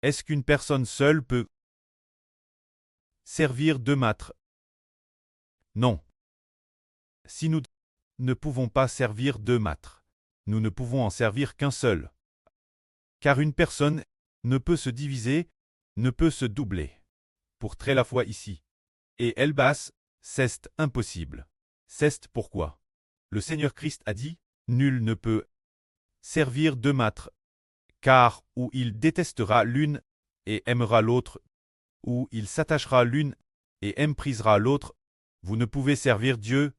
Est-ce qu'une personne seule peut servir deux maîtres? Non. Si nous ne pouvons pas servir deux maîtres, nous ne pouvons en servir qu'un seul. Car une personne ne peut se diviser, ne peut se doubler. Pour très la foi ici. Et Elbas, c'est impossible. C'est pourquoi le Seigneur Christ a dit, nul ne peut servir deux maîtres, car ou il détestera l'une et aimera l'autre, ou il s'attachera l'une et méprisera l'autre. Vous ne pouvez servir Dieu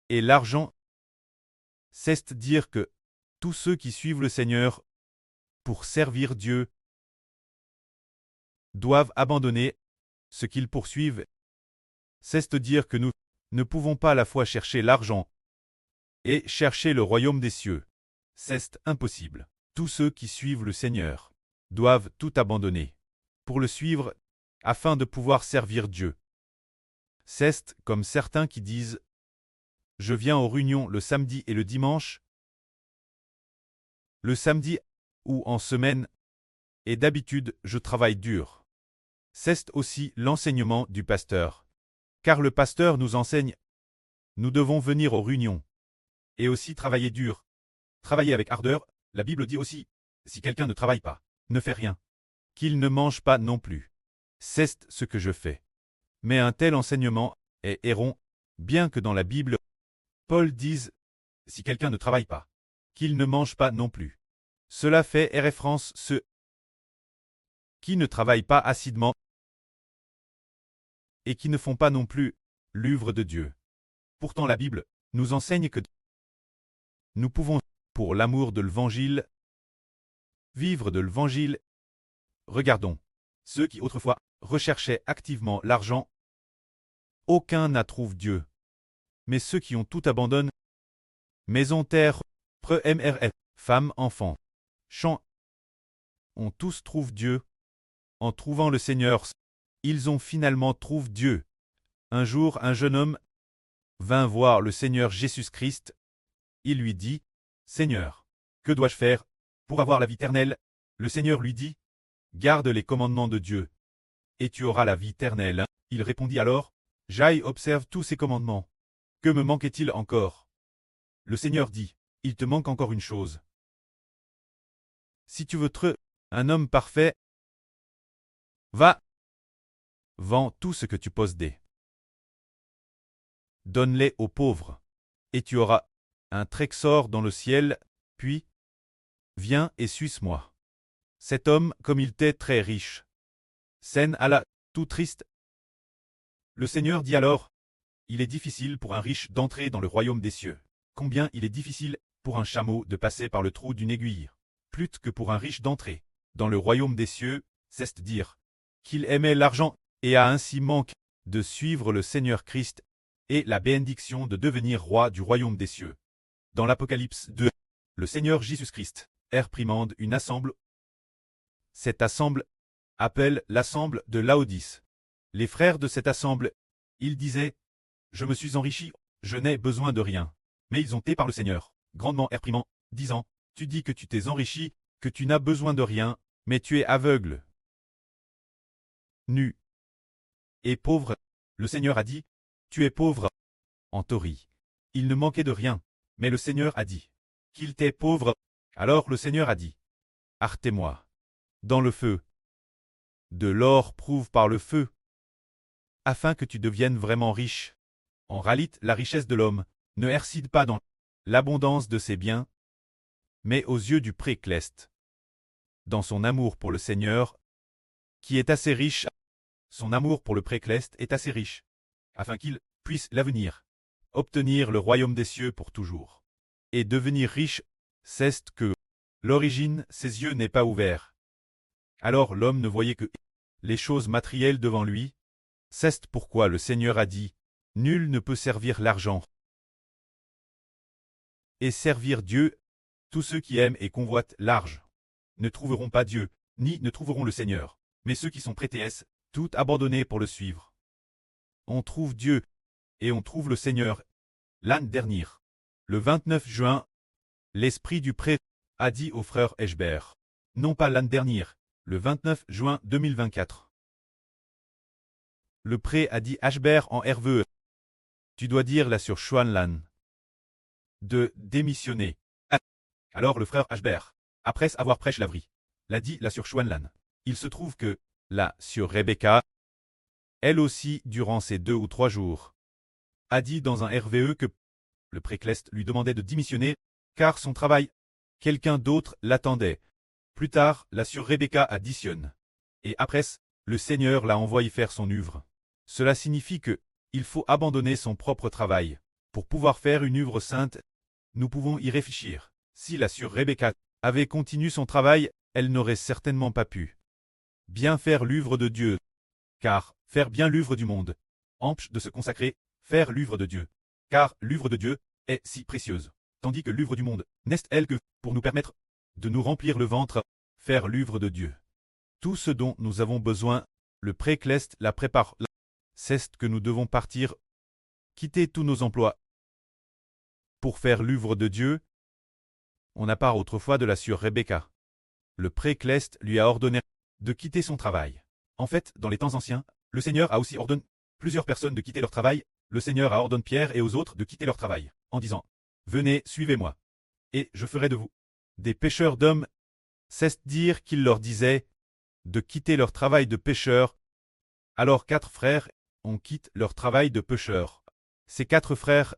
et l'argent. C'est dire que tous ceux qui suivent le Seigneur pour servir Dieu doivent abandonner ce qu'ils poursuivent. C'est dire que nous ne pouvons pas à la fois chercher l'argent et chercher le royaume des cieux. C'est impossible. Tous ceux qui suivent le Seigneur doivent tout abandonner pour le suivre afin de pouvoir servir Dieu. C'est comme certains qui disent « Je viens aux réunions le samedi et le dimanche ». Le samedi ou en semaine, et d'habitude je travaille dur. C'est aussi l'enseignement du pasteur. Car le pasteur nous enseigne, nous devons venir aux réunions. Et aussi travailler dur. Travailler avec ardeur, la Bible dit aussi, si quelqu'un ne travaille pas, ne fait rien. Qu'il ne mange pas non plus. C'est ce que je fais. Mais un tel enseignement est errant, bien que dans la Bible, Paul dise, si quelqu'un ne travaille pas, qu'il ne mange pas non plus. Cela fait référence ceux qui ne travaillent pas assidûment et qui ne font pas non plus l'œuvre de Dieu. Pourtant la Bible nous enseigne que nous pouvons, pour l'amour de l'Évangile, vivre de l'Évangile. Regardons, ceux qui autrefois recherchaient activement l'argent, aucun n'attrouve Dieu. Mais ceux qui ont tout abandonné, maison, terre, mrf, femmes, enfants, champs, ont tous trouvé Dieu. En trouvant le Seigneur, ils ont finalement trouvé Dieu. Un jour, un jeune homme vint voir le Seigneur Jésus-Christ. Il lui dit, « Seigneur, que dois-je faire pour avoir la vie éternelle ?» Le Seigneur lui dit, « Garde les commandements de Dieu, et tu auras la vie éternelle. » Il répondit alors, « J'aille observe tous ces commandements. Que me manquait-il encore ?» Le Seigneur dit, « Il te manque encore une chose. Si tu veux être un homme parfait, va, vends tout ce que tu possédais. Donne-les aux pauvres, et tu auras un trésor dans le ciel, puis viens et suis-moi. » Cet homme, comme il était très riche, s'en alla tout triste. Le Seigneur dit alors, « Il est difficile pour un riche d'entrer dans le royaume des cieux. Combien il est difficile pour un chameau de passer par le trou d'une aiguille. Plus que pour un riche d'entrer dans le royaume des cieux, c'est dire qu'il aimait l'argent et a ainsi manqué de suivre le Seigneur Christ et la bénédiction de devenir roi du royaume des cieux. » Dans l'Apocalypse 2, le Seigneur Jésus-Christ réprimande une assemblée. Cette assemblée appelle l'assemblée de Laodice. Les frères de cette assemblée, ils disaient, « Je me suis enrichi, je n'ai besoin de rien. » Mais ils ont été par le Seigneur, grandement réprimant, disant, « Tu dis que tu t'es enrichi, que tu n'as besoin de rien, mais tu es aveugle, nu et pauvre. » Le Seigneur a dit, « Tu es pauvre en théorie. » Il ne manquait de rien, mais le Seigneur a dit qu'il était pauvre. Alors le Seigneur a dit, « Arrêtez-moi dans le feu. De l'or prouve par le feu, afin que tu deviennes vraiment riche. » En réalité, la richesse de l'homme ne réside pas dans l'abondance de ses biens, mais aux yeux du Précleste, dans son amour pour le Seigneur, qui est assez riche. Son amour pour le Précleste est assez riche, afin qu'il puisse l'avenir obtenir le royaume des cieux pour toujours. Et devenir riche, c'est que l'origine, ses yeux n'est pas ouvert. Alors l'homme ne voyait que les choses matérielles devant lui. C'est pourquoi le Seigneur a dit, « Nul ne peut servir l'argent et servir Dieu. » Tous ceux qui aiment et convoitent l'argent ne trouveront pas Dieu, ni ne trouveront le Seigneur. Mais ceux qui sont prêtés à tout abandonner pour le suivre, on trouve Dieu et on trouve le Seigneur. L'année dernière, le 29 juin, l'esprit du prêtre a dit au frère Eschber, « non pas l'année dernière, le 29 juin 2024. Le pré a dit Ashber en RVE. Tu dois dire là sur Xuanlan de démissionner. Alors le frère Ashber, après avoir prêché l'avri, l'a dit là sur Xuanlan. Il se trouve que, là sur Rebecca, elle aussi, durant ces 2 ou 3 jours, a dit dans un RVE que le précleste lui demandait de démissionner, car son travail, quelqu'un d'autre l'attendait. Plus tard, la sur Rebecca additionne. Et après, le Seigneur l'a envoyé faire son œuvre. Cela signifie que, il faut abandonner son propre travail. Pour pouvoir faire une œuvre sainte, nous pouvons y réfléchir. Si la sur Rebecca avait continué son travail, elle n'aurait certainement pas pu bien faire l'œuvre de Dieu. Car, faire bien l'œuvre du monde, empêche de se consacrer, faire l'œuvre de Dieu. Car l'œuvre de Dieu est si précieuse. Tandis que l'œuvre du monde n'est elle que pour nous permettre de nous remplir le ventre, faire l'œuvre de Dieu. Tout ce dont nous avons besoin, le précleste la prépare. C'est que nous devons partir, quitter tous nos emplois. Pour faire l'œuvre de Dieu, on a part autrefois de la sur Rebecca. Le précleste lui a ordonné de quitter son travail. En fait, dans les temps anciens, le Seigneur a aussi ordonné plusieurs personnes de quitter leur travail. Le Seigneur a ordonné Pierre et aux autres de quitter leur travail, en disant « Venez, suivez-moi, et je ferai de vous des pêcheurs d'hommes ». C'est dire qu'il leur disait de quitter leur travail de pêcheurs. Alors 4 frères ont quitté leur travail de pêcheurs. Ces 4 frères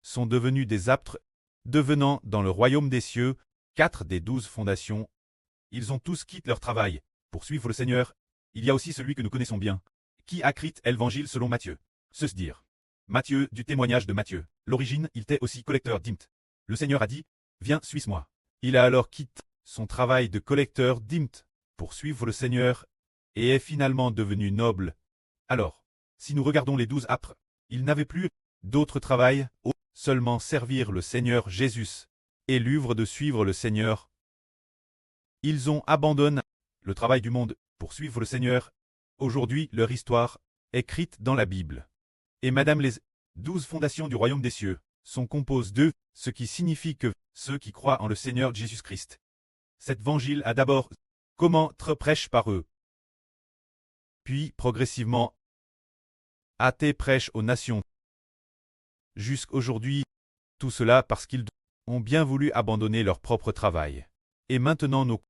sont devenus des apôtres, devenant dans le royaume des cieux 4 des 12 fondations. Ils ont tous quitté leur travail pour suivre le Seigneur. Il y a aussi celui que nous connaissons bien, qui a écrit l'Évangile selon Matthieu. Se dire Matthieu, du témoignage de Matthieu. L'origine, il était aussi collecteur d'impôts. Le Seigneur a dit Viens, suis-moi. Il a alors quitté son travail de collecteur d'impôts pour suivre le Seigneur et est finalement devenu noble. Alors, si nous regardons les 12 apôtres, ils n'avaient plus d'autre travail, seulement servir le Seigneur Jésus et l'œuvre de suivre le Seigneur. Ils ont abandonné le travail du monde pour suivre le Seigneur. Aujourd'hui, leur histoire, écrite dans la Bible. Et Madame les 12 fondations du royaume des cieux sont composées d'eux, ce qui signifie que ceux qui croient en le Seigneur Jésus-Christ. Cet évangile a d'abord comment être prêche par eux. Puis, progressivement, a été prêche aux nations. Jusqu'aujourd'hui, tout cela parce qu'ils ont bien voulu abandonner leur propre travail. Et maintenant nos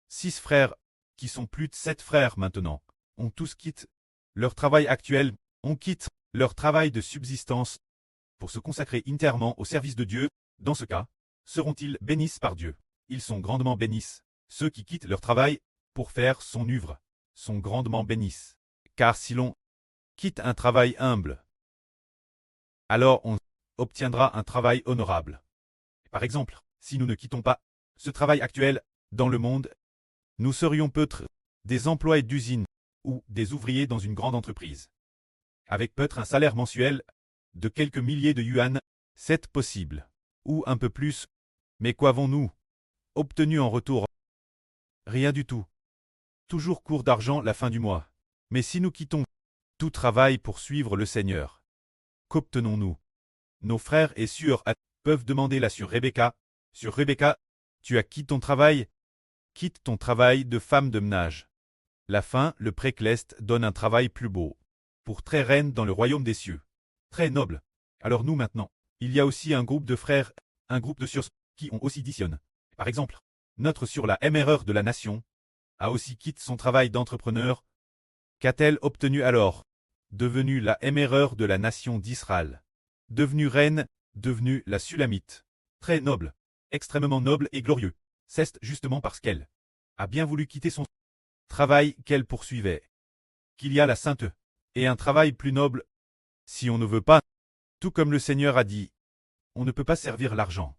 6 frères, qui sont plus de 7 frères maintenant, ont tous quitté leur travail actuel, ont quitté leur travail de subsistance pour se consacrer entièrement au service de Dieu. Dans ce cas, seront-ils bénis par Dieu? Ils sont grandement bénis. Ceux qui quittent leur travail pour faire son œuvre sont grandement bénis. Car si l'on quitte un travail humble, alors on obtiendra un travail honorable. Par exemple, si nous ne quittons pas ce travail actuel dans le monde, nous serions peut-être des employés d'usine ou des ouvriers dans une grande entreprise. Avec peut-être un salaire mensuel de quelques milliers de yuan, c'est possible. Ou un peu plus. Mais qu'avons-nous obtenu en retour? Rien du tout. Toujours court d'argent la fin du mois. Mais si nous quittons tout travail pour suivre le Seigneur, qu'obtenons-nous? Nos frères et sœurs peuvent demander là sur Rebecca. Sur Rebecca, tu as quitté ton travail? Quitte ton travail de femme de ménage. La fin, le précleste donne un travail plus beau. Pour très reine dans le royaume des cieux. Très noble. Alors nous maintenant, il y a aussi un groupe de frères, un groupe de sœurs qui ont aussi dissionné. Par exemple, notre sur la MRR de la nation a aussi quitté son travail d'entrepreneur. Qu'a-t-elle obtenu alors? Devenue la MRR de la nation d'Israël. Devenue reine, devenue la Sulamite. Très noble, extrêmement noble et glorieux. C'est justement parce qu'elle a bien voulu quitter son travail qu'elle poursuivait. Qu'il y a la sainteté et un travail plus noble. Si on ne veut pas, tout comme le Seigneur a dit, on ne peut pas servir l'argent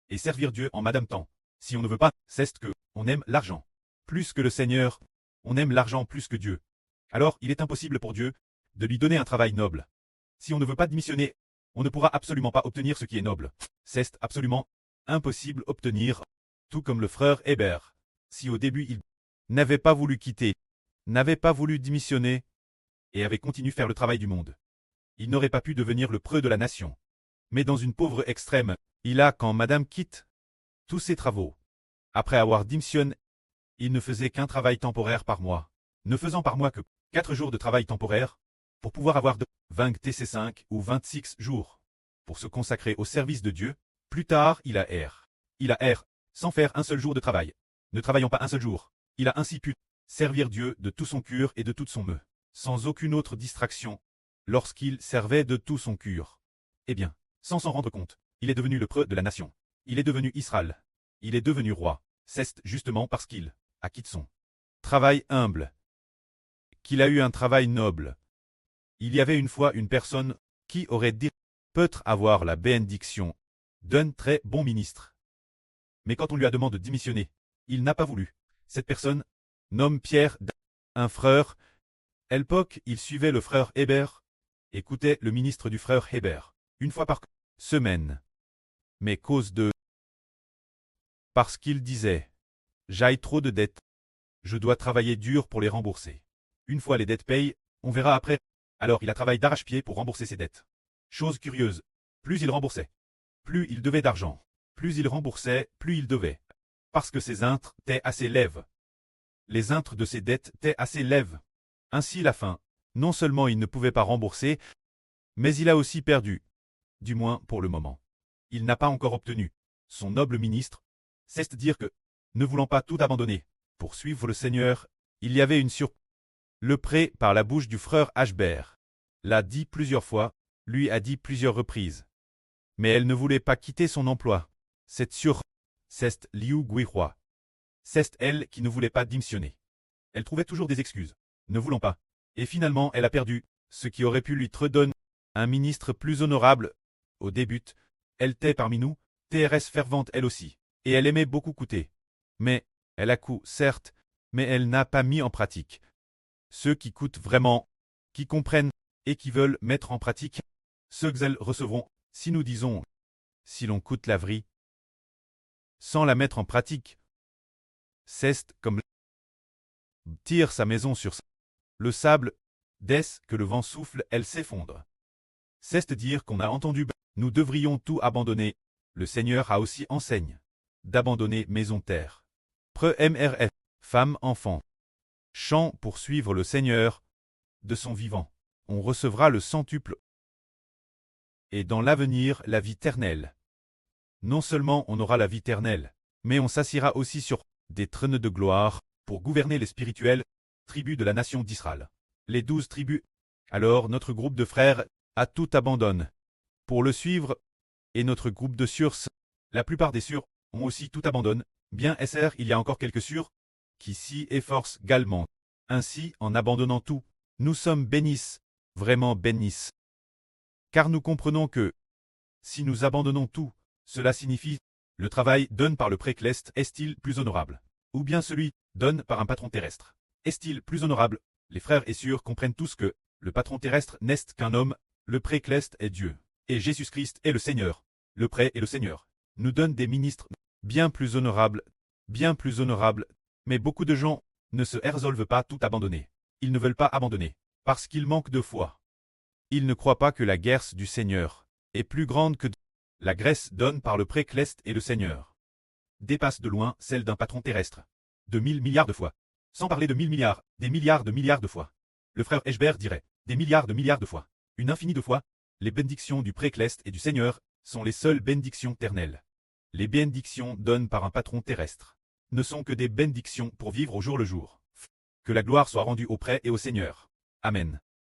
et servir Dieu en madame temps. Si on ne veut pas, c'est que on aime l'argent plus que le Seigneur, on aime l'argent plus que Dieu. Alors il est impossible pour Dieu de lui donner un travail noble. Si on ne veut pas démissionner, on ne pourra absolument pas obtenir ce qui est noble. C'est absolument impossible obtenir, tout comme le frère Hébert. Si au début il n'avait pas voulu quitter, n'avait pas voulu démissionner, et avait continué faire le travail du monde, il n'aurait pas pu devenir le preux de la nation. Mais dans une pauvre extrême, il a quand Madame quitte tous ses travaux, Après avoir démissionné, il ne faisait qu'un travail temporaire par mois, ne faisant par mois que 4 jours de travail temporaire, pour pouvoir avoir de 20 TC5 ou 26 jours, pour se consacrer au service de Dieu. Plus tard, il a R. Il a R, sans faire un seul jour de travail, ne travaillant pas un seul jour. Il a ainsi pu servir Dieu de tout son cœur et de toute son me, sans aucune autre distraction, lorsqu'il servait de tout son cœur. Eh bien, sans s'en rendre compte, il est devenu le preux de la nation. Il est devenu Israël. Il est devenu roi. C'est justement parce qu'il a quitté son travail humble, qu'il a eu un travail noble. Il y avait une fois une personne qui aurait dit peut-être avoir la bénédiction d'un très bon ministre. Mais quand on lui a demandé de démissionner, il n'a pas voulu. Cette personne, nomme Pierre, un frère. À l'époque, il suivait le frère Hébert, écoutait le ministre du frère Hébert, une fois par semaine. Mais cause de parce qu'il disait, j'ai trop de dettes, je dois travailler dur pour les rembourser. Une fois les dettes payées, on verra après. Alors il a travaillé d'arrache-pied pour rembourser ses dettes. Chose curieuse, plus il remboursait, plus il devait d'argent. Plus il remboursait, plus il devait. Parce que ses intres étaient assez lèves. Les intres de ses dettes étaient assez lèves. Ainsi la fin, non seulement il ne pouvait pas rembourser, mais il a aussi perdu. Du moins pour le moment. Il n'a pas encore obtenu son noble ministre, c'est-à-dire que, ne voulant pas tout abandonner, pour suivre le Seigneur, il y avait une surprise. Le prêt par la bouche du frère Ashbert l'a dit plusieurs fois, lui a dit plusieurs reprises. Mais elle ne voulait pas quitter son emploi. C'est Liu Guihua. C'est elle qui ne voulait pas démissionner. Elle trouvait toujours des excuses, ne voulant pas. Et finalement elle a perdu, ce qui aurait pu lui redonner un ministre plus honorable. Au début, elle était parmi nous, TRS fervente elle aussi, et elle aimait beaucoup coûter. Mais, elle a coûté, certes, mais elle n'a pas mis en pratique. Ceux qui coûtent vraiment, qui comprennent, et qui veulent mettre en pratique, ceux qu'elles recevront, si nous disons, si l'on coûte la vraie, sans la mettre en pratique. C'est comme tire sa maison sur le sable, dès que le vent souffle, elle s'effondre. C'est dire qu'on a entendu, nous devrions tout abandonner. Le Seigneur a aussi enseigne d'abandonner maison terre. Pre-MRF, femme, enfant. Chant pour suivre le Seigneur de son vivant. On recevra le centuple et dans l'avenir la vie éternelle. Non seulement on aura la vie éternelle, mais on s'assiera aussi sur des trônes de gloire pour gouverner les spirituelles tribus de la nation d'Israël. Les 12 tribus. Alors notre groupe de frères a tout abandonné pour le suivre, et notre groupe de sûrs, la plupart des sûrs, ont aussi tout abandonné. Bien SR, il y a encore quelques sûrs qui s'y efforcent également. Ainsi, en abandonnant tout, nous sommes bénis, vraiment bénis. Car nous comprenons que, si nous abandonnons tout, cela signifie, le travail donné par le précleste est-il plus honorable? Ou bien celui donné par un patron terrestre? Est-il plus honorable? Les frères et sœurs comprennent tous que, le patron terrestre n'est qu'un homme, le précleste est Dieu. Et Jésus-Christ est le Seigneur. Le prêtre est le Seigneur. Nous donne des ministres bien plus honorables, mais beaucoup de gens ne se résolvent pas tout abandonner. Ils ne veulent pas abandonner, parce qu'ils manquent de foi. Ils ne croient pas que la guerre du Seigneur est plus grande que la graisse donnée par le précleste et le Seigneur. Dépasse de loin celle d'un patron terrestre. De 1000 milliards de fois. Sans parler de 1000 milliards, des milliards de fois. Le frère Ashbert dirait, des milliards de fois. Une infinie de fois. Les bénédictions du précleste et du Seigneur sont les seules bénédictions éternelles. Les bénédictions données par un patron terrestre ne sont que des bénédictions pour vivre au jour le jour. Que la gloire soit rendue au prêtre et au Seigneur. Amen.